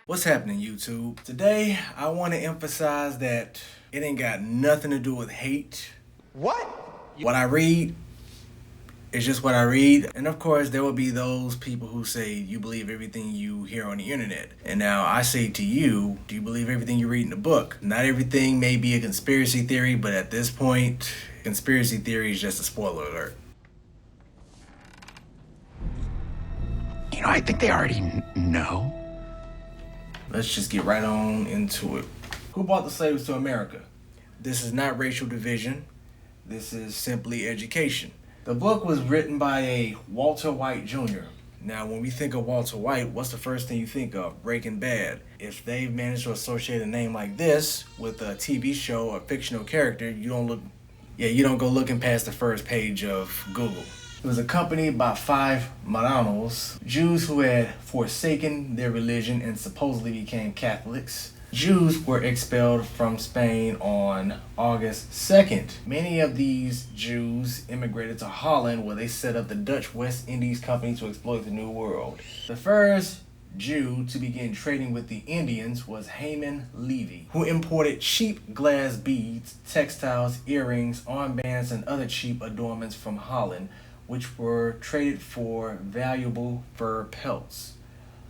What's happening, YouTube? Today, I want to emphasize that it ain't got nothing to do with hate. What? What I read is just what I read. And of course, there will be those people who say you believe everything you hear on the internet. And now I say to you, do you believe everything you read in the book? Not everything may be a conspiracy theory, but at this point, conspiracy theory is just a spoiler alert. I think they already know. Let's just get right on into it. Who brought the slaves to America? This is not racial division. This is simply education. The book was written by a Walter White Jr. Now, when we think of Walter White, what's the first thing you think of? Breaking Bad. If they've managed to associate a name like this with a TV show or fictional character, you don't go looking past the first page of Google. It was accompanied by 5 Marranos, Jews who had forsaken their religion and supposedly became Catholics. Jews were expelled from Spain on August 2nd. Many of these Jews immigrated to Holland, where they set up the Dutch West Indies Company to exploit the New World. The first Jew to begin trading with the Indians was Haman Levy, who imported cheap glass beads, textiles, earrings, armbands, and other cheap adornments from Holland, which were traded for valuable fur pelts.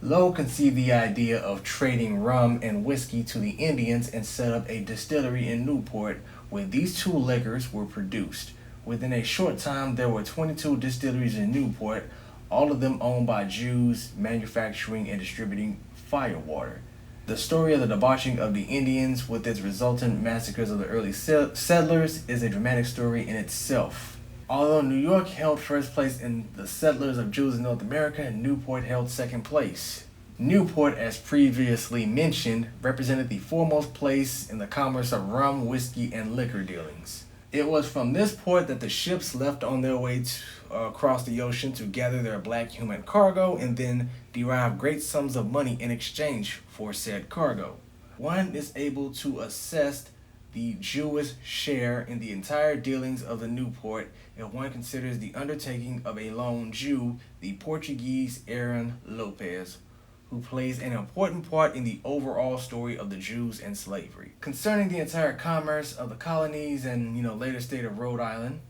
Lowe conceived the idea of trading rum and whiskey to the Indians and set up a distillery in Newport where these two liquors were produced. Within a short time, there were 22 distilleries in Newport, all of them owned by Jews, manufacturing and distributing firewater. The story of the debauching of the Indians with its resultant massacres of the early settlers is a dramatic story in itself. Although New York held first place in the settlers of Jews in North America, Newport held second place. Newport, as previously mentioned, represented the foremost place in the commerce of rum, whiskey, and liquor dealings. It was from this port that the ships left on their way across the ocean to gather their black human cargo and then derive great sums of money in exchange for said cargo. One is able to assess the Jewish share in the entire dealings of the Newport if one considers the undertaking of a lone Jew, the Portuguese Aaron Lopez, who plays an important part in the overall story of the Jews and slavery. Concerning the entire commerce of the colonies and later state of Rhode Island,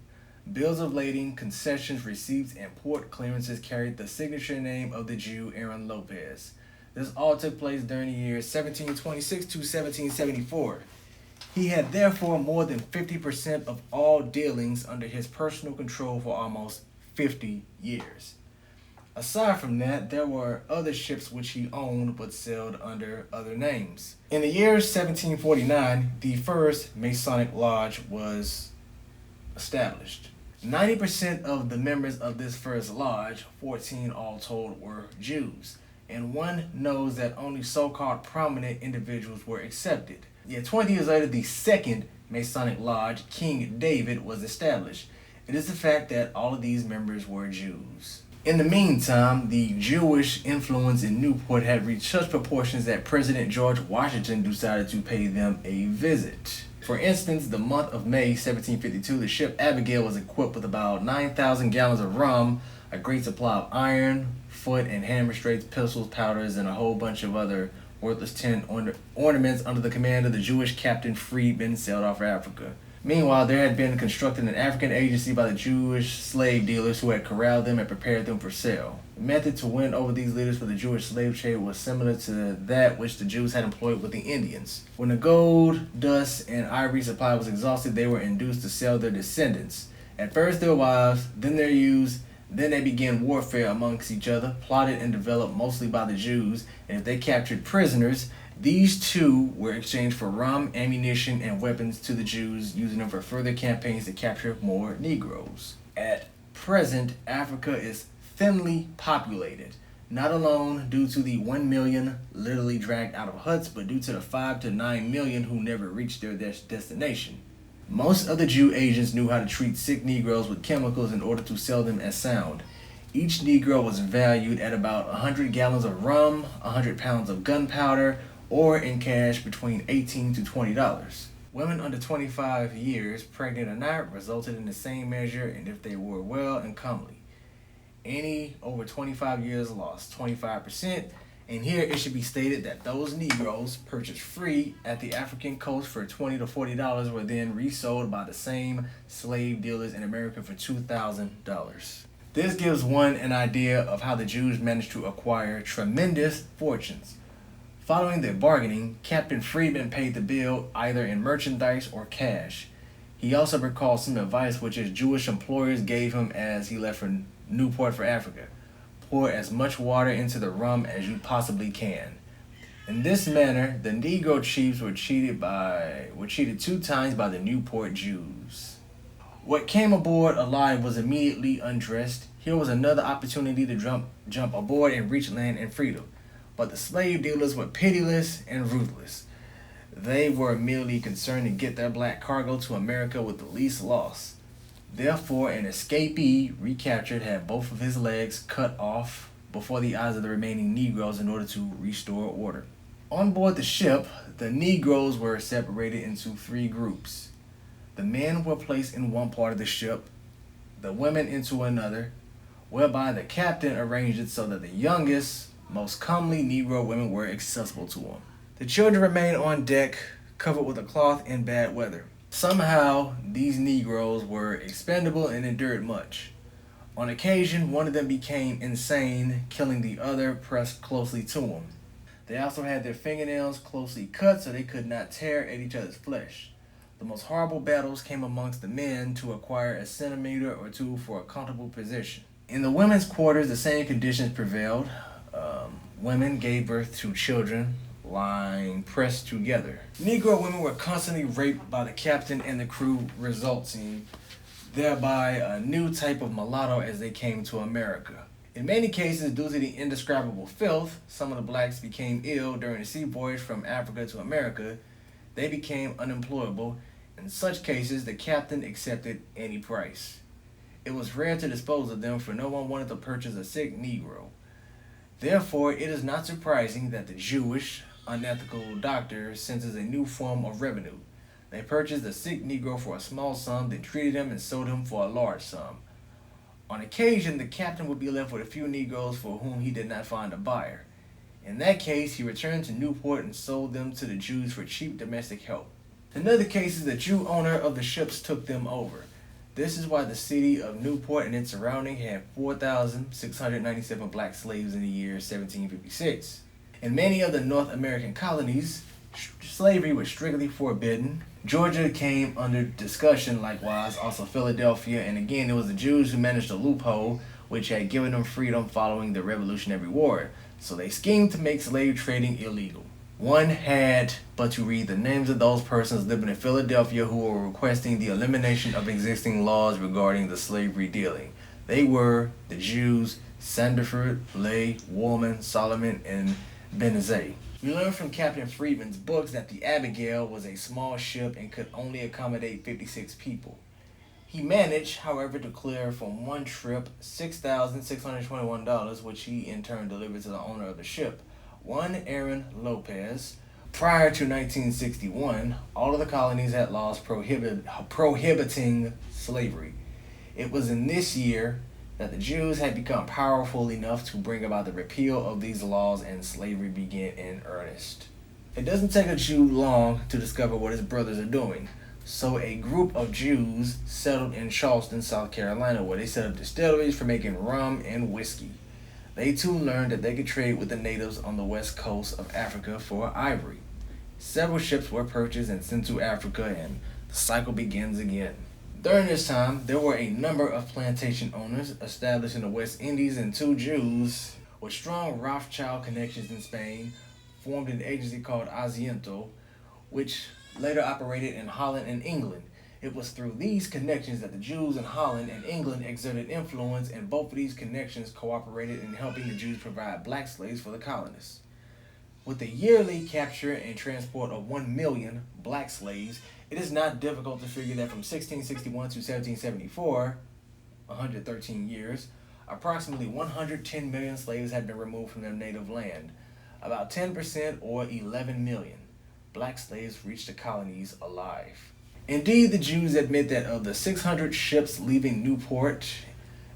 bills of lading, concessions, receipts, and port clearances carried the signature name of the Jew Aaron Lopez. This all took place during the years 1726 to 1774. He had therefore more than 50% of all dealings under his personal control for almost 50 years. Aside from that, there were other ships which he owned but sailed under other names. In the year 1749, the first Masonic Lodge was established. 90% of the members of this first lodge, 14 all told, were Jews, and one knows that only so-called prominent individuals were accepted. Yet 20 years later, the second Masonic Lodge, King David, was established. It is the fact that all of these members were Jews. In the meantime, the Jewish influence in Newport had reached such proportions that President George Washington decided to pay them a visit. For instance, the month of May 1752, the ship Abigail was equipped with about 9,000 gallons of rum, a great supply of iron, foot and hand restraints, pistols, powders, and a whole bunch of other worthless tin ornaments under the command of the Jewish Captain Freedman sailed off for Africa. Meanwhile, there had been constructed an African agency by the Jewish slave dealers who had corralled them and prepared them for sale. The method to win over these leaders for the Jewish slave trade was similar to that which the Jews had employed with the Indians. When the gold, dust, and ivory supply was exhausted, they were induced to sell their descendants. At first their wives, then their youths. Then they began warfare amongst each other, plotted and developed mostly by the Jews, and if they captured prisoners, these too were exchanged for rum, ammunition, and weapons to the Jews, using them for further campaigns to capture more Negroes. At present, Africa is thinly populated, not alone due to the 1 million literally dragged out of huts, but due to the 5 to 9 million who never reached their destination. Most of the Jew agents knew how to treat sick Negroes with chemicals in order to sell them as sound. Each Negro was valued at about 100 gallons of rum, 100 pounds of gunpowder, or in cash between $18 to $20. Women under 25 years, pregnant or not, resulted in the same measure, and if they were well and comely. Any over 25 years lost 25%, And here it should be stated that those Negroes purchased free at the African coast for $20 to $40 were then resold by the same slave dealers in America for $2,000. This gives one an idea of how the Jews managed to acquire tremendous fortunes. Following their bargaining, Captain Friedman paid the bill either in merchandise or cash. He also recalled some advice which his Jewish employers gave him as he left for Newport for Africa. Pour as much water into the rum as you possibly can. In this manner, the Negro chiefs were cheated 2 times by the Newport Jews. What came aboard alive was immediately undressed. Here was another opportunity to jump aboard and reach land and freedom. But the slave dealers were pitiless and ruthless. They were merely concerned to get their black cargo to America with the least loss. Therefore, an escapee recaptured had both of his legs cut off before the eyes of the remaining Negroes in order to restore order. On board the ship, the Negroes were separated into 3 groups. The men were placed in one part of the ship, the women into another, whereby the captain arranged it so that the youngest, most comely Negro women were accessible to him. The children remained on deck, covered with a cloth in bad weather. Somehow, these Negroes were expendable and endured much. On occasion, one of them became insane, killing the other pressed closely to him. They also had their fingernails closely cut so they could not tear at each other's flesh. The most horrible battles came amongst the men to acquire a centimeter or 2 for a comfortable position. In the women's quarters, the same conditions prevailed. Women gave birth to children lying pressed together. Negro women were constantly raped by the captain and the crew, resulting thereby a new type of mulatto as they came to America. In many cases, due to the indescribable filth, some of the blacks became ill during the sea voyage from Africa to America. They became unemployable. In such cases, the captain accepted any price. It was rare to dispose of them, for no one wanted to purchase a sick Negro. Therefore, it is not surprising that the Jewish, unethical doctor senses a new form of revenue. They purchased a sick Negro for a small sum, then treated him and sold him for a large sum. On occasion, the captain would be left with a few Negroes for whom he did not find a buyer. In that case, he returned to Newport and sold them to the Jews for cheap domestic help. In other cases, the Jew owner of the ships took them over. This is why the city of Newport and its surrounding had 4,697 black slaves in the year 1756. In many of the North American colonies, slavery was strictly forbidden. Georgia came under discussion, likewise, also Philadelphia, and again it was the Jews who managed a loophole which had given them freedom following the Revolutionary War. So they schemed to make slave trading illegal. One had but to read the names of those persons living in Philadelphia who were requesting the elimination of existing laws regarding the slavery dealing. They were the Jews Sandiford, Lay, Woolman, Solomon, and Benezet. We learn from Captain Friedman's books that the Abigail was a small ship and could only accommodate 56 people. He managed, however, to clear from one trip $6,621, which he in turn delivered to the owner of the ship, one Aaron Lopez. Prior to 1961, all of the colonies had laws prohibiting slavery. It was in this year that the Jews had become powerful enough to bring about the repeal of these laws and slavery began in earnest. It doesn't take a Jew long to discover what his brothers are doing. So a group of Jews settled in Charleston, South Carolina, where they set up distilleries for making rum and whiskey. They too learned that they could trade with the natives on the west coast of Africa for ivory. Several ships were purchased and sent to Africa, and the cycle begins again. During this time, there were a number of plantation owners established in the West Indies, and 2 Jews with strong Rothschild connections in Spain formed an agency called Asiento, which later operated in Holland and England. It was through these connections that the Jews in Holland and England exerted influence, and both of these connections cooperated in helping the Jews provide black slaves for the colonists. With the yearly capture and transport of 1 million black slaves, it is not difficult to figure that from 1661 to 1774, 113 years, approximately 110 million slaves had been removed from their native land. About 10%, or 11 million, black slaves reached the colonies alive. Indeed, the Jews admit that of the 600 ships leaving Newport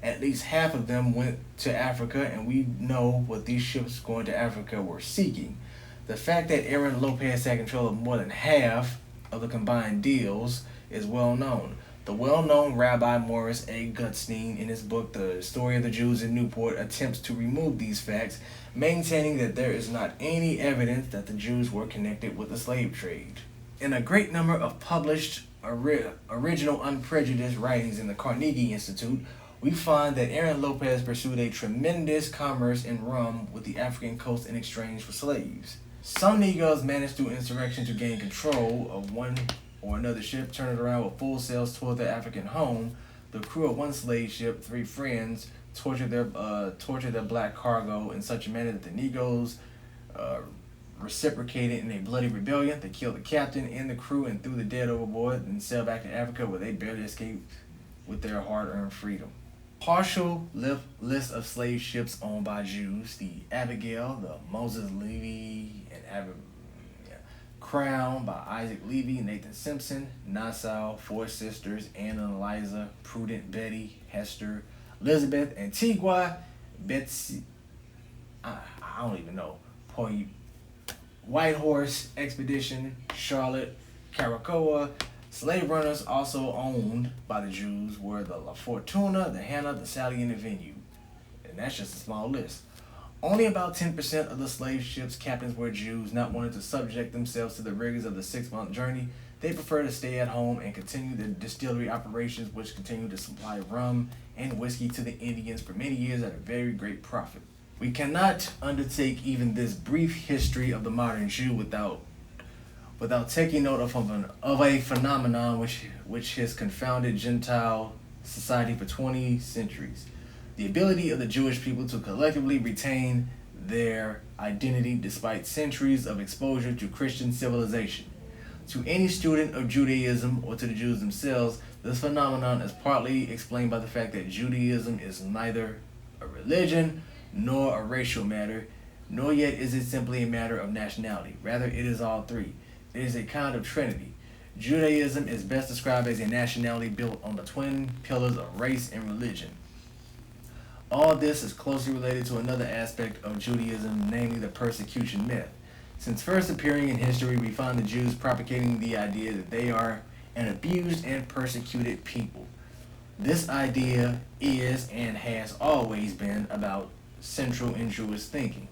At least half of them went to Africa, and we know what these ships going to Africa were seeking. The fact that Aaron Lopez had control of more than half of the combined deals is well known. The well-known Rabbi Morris A. Gutstein, in his book The Story of the Jews in Newport, attempts to remove these facts, maintaining that there is not any evidence that the Jews were connected with the slave trade. In a great number of published original unprejudiced writings in the Carnegie Institute, we find that Aaron Lopez pursued a tremendous commerce in rum with the African coast in exchange for slaves. Some Negroes managed through insurrection to gain control of one or another ship, turn it around with full sails toward their African home. The crew of one slave ship, three friends, tortured their black cargo in such a manner that the Negroes reciprocated in a bloody rebellion. They killed the captain and the crew and threw the dead overboard and sailed back to Africa, where they barely escaped with their hard-earned freedom. Partial list of slave ships owned by Jews: the Abigail, the Moses Levy, and Crown by Isaac Levy, Nathan Simpson, Nassau, Four Sisters, Anna and Eliza, Prudent, Betty, Hester, Elizabeth, Antigua, Betsy, I don't even know, White Horse Expedition, Charlotte, Caracoa. Slave runners also owned by the Jews were the La Fortuna, the Hannah, the Sally, and the Venue. And that's just a small list. Only about 10% of the slave ships' captains were Jews, not wanting to subject themselves to the rigors of the 6-month journey. They preferred to stay at home and continue the distillery operations, which continued to supply rum and whiskey to the Indians for many years at a very great profit. We cannot undertake even this brief history of the modern Jew without taking note of a phenomenon which has confounded Gentile society for 20 centuries. The ability of the Jewish people to collectively retain their identity despite centuries of exposure to Christian civilization. To any student of Judaism or to the Jews themselves, this phenomenon is partly explained by the fact that Judaism is neither a religion nor a racial matter, nor yet is it simply a matter of nationality. Rather, it is all three. It is a kind of trinity. Judaism is best described as a nationality built on the twin pillars of race and religion. All this is closely related to another aspect of Judaism, namely the persecution myth. Since first appearing in history, we find the Jews propagating the idea that they are an abused and persecuted people. This idea is and has always been about central in Jewish thinking.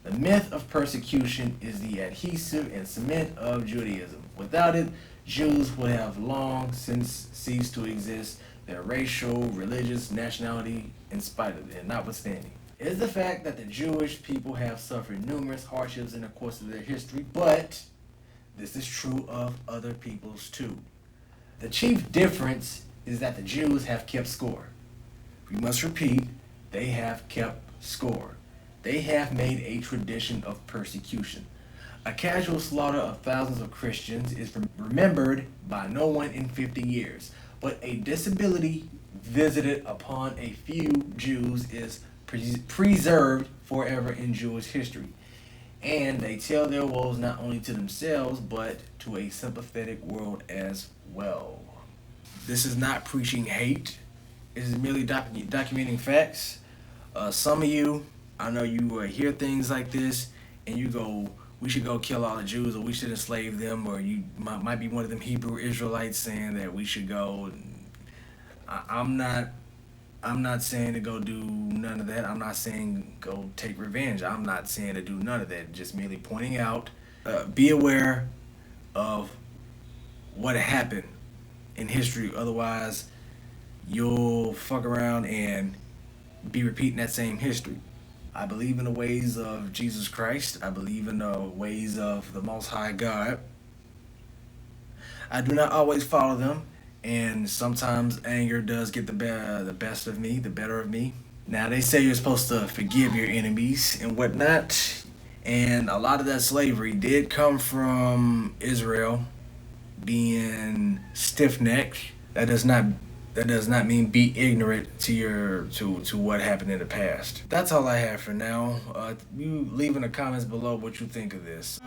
The myth of persecution is the adhesive and cement of Judaism. Without it, Jews would have long since ceased to exist, their racial, religious, nationality, in spite of it, notwithstanding. It is the fact that the Jewish people have suffered numerous hardships in the course of their history, but this is true of other peoples too. The chief difference is that the Jews have kept score. We must repeat, they have kept score. They have made a tradition of persecution. A casual slaughter of thousands of Christians is remembered by no one in 50 years, but a disability visited upon a few Jews is preserved forever in Jewish history. And they tell their woes not only to themselves, but to a sympathetic world as well. This is not preaching hate. It is merely documenting facts. Some of you, I know you hear things like this and you go, we should go kill all the Jews, or we should enslave them, or you might be one of them Hebrew Israelites saying that we should go. I'm not saying to go do none of that. I'm not saying go take revenge. I'm not saying to do none of that. Just merely pointing out, be aware of what happened in history. Otherwise, you'll fuck around and be repeating that same history. I believe in the ways of Jesus Christ. I believe in the ways of the Most High God. I do not always follow them, and sometimes anger does get the best of me, the better of me. Now, they say you're supposed to forgive your enemies and whatnot, and a lot of that slavery did come from Israel being stiff-necked. That does not mean be ignorant to what happened in the past. That's all I have for now. You leave in the comments below what you think of this.